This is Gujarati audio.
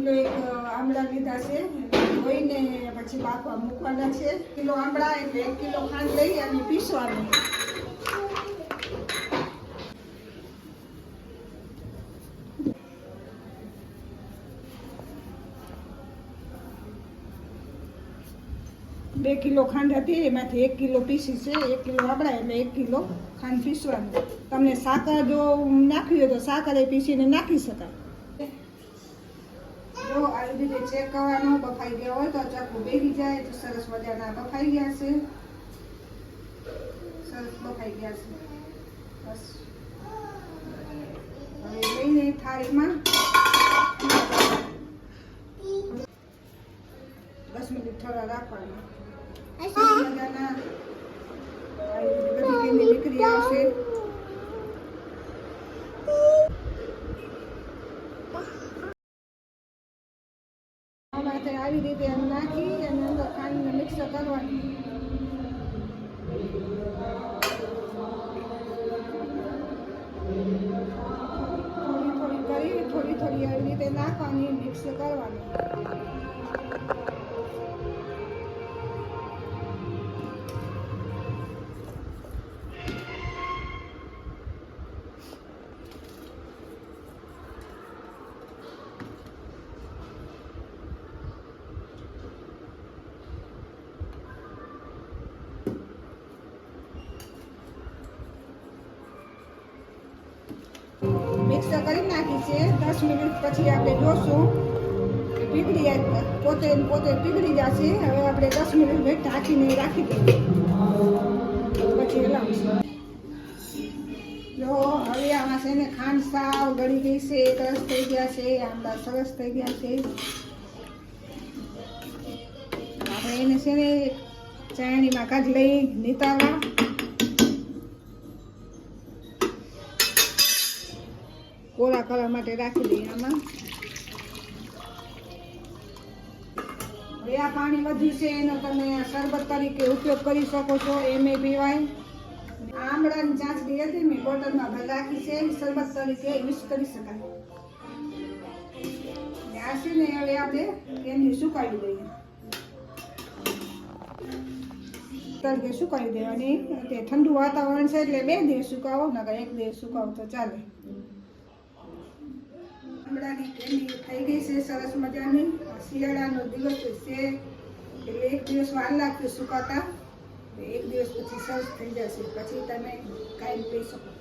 કિલો એક આમળા લીધા છે, ધોઈને પછી બાફવા મૂકવાના છે. કિલો આમળા એટલે 1 કિલો ખાંડ લઈ અને પીસવાની. બે કિલો ખાંડ હતી, એમાંથી 1 કિલો પીસી છે. 1 કિલો આમળા એટલે 1 કિલો ખાંડ પીસવાનું. તમને સાકર જો નાખવી હોય તો સાકર એ પીસીને નાખી શકાય. જો આવી રીતે ચેક કરવાનો, બફાઈ ગયા હોય તો ચાકુ બેસી જાય તો સરસ મજાના બફાઈ ગયા છે. સરસ બફાઈ ગયા છે. બસ હવે લઈને થાળીમાં 10 મિનિટ થોડા રાખવાના. મજાના બધી નીકળી આવશે. આવી રીતે એમ નાખી અને અંદર ખાંડને મિક્સ કરવાની. થોડી થોડી આવી રીતે નાખવાની, મિક્સ કરવાની. મિક્સ કરી નાખી છે. 10 મિનિટ પછી આપણે જોશું કે પીગળી પોતે પીગળી જશે. હવે આપણે 10 મિનિટ ઢાંકીને રાખી દઈએ, પછી હલાવીશું. જો હવે આમાં છે ને ખાંડ સાવ ગળી ગઈ છે, સરસ થઈ ગયા છે, આંબા સરસ થઈ ગયા છે. આપણે એને છે ને ચાળણીમાં કાઢી લઈ નીતારવા. કોરા કરવા માટે રાખી દઈએ આમાં. હવે આ પાણી વધ્યું છે એનો તમે શરબત તરીકે ઉપયોગ કરી શકો છો, એમ પીવાય. આમળાની ચાસણી હતી મેં બોટલમાં ભરી રાખી છે, શરબત તરીકે યુઝ કરી શકાય. આ છે ને હવે આપણે એની સુકાવી દઈએ, તરીકે સુકાવી દેવાની. તે ઠંડુ વાતાવરણ છે એટલે 2 દિવસ સુકાવો, નકર 1 દિવસ સુકાવો તો ચાલે. આમળાની કેન્ડી થઈ ગઈ છે સરસ મજાની. શિયાળાનો દિવસ છે એટલે 1 દિવસ વાર લાગશે સુકાતા. 1 દિવસ પછી સરસ થઈ જશે, પછી તમે કાંઈ પી શકો.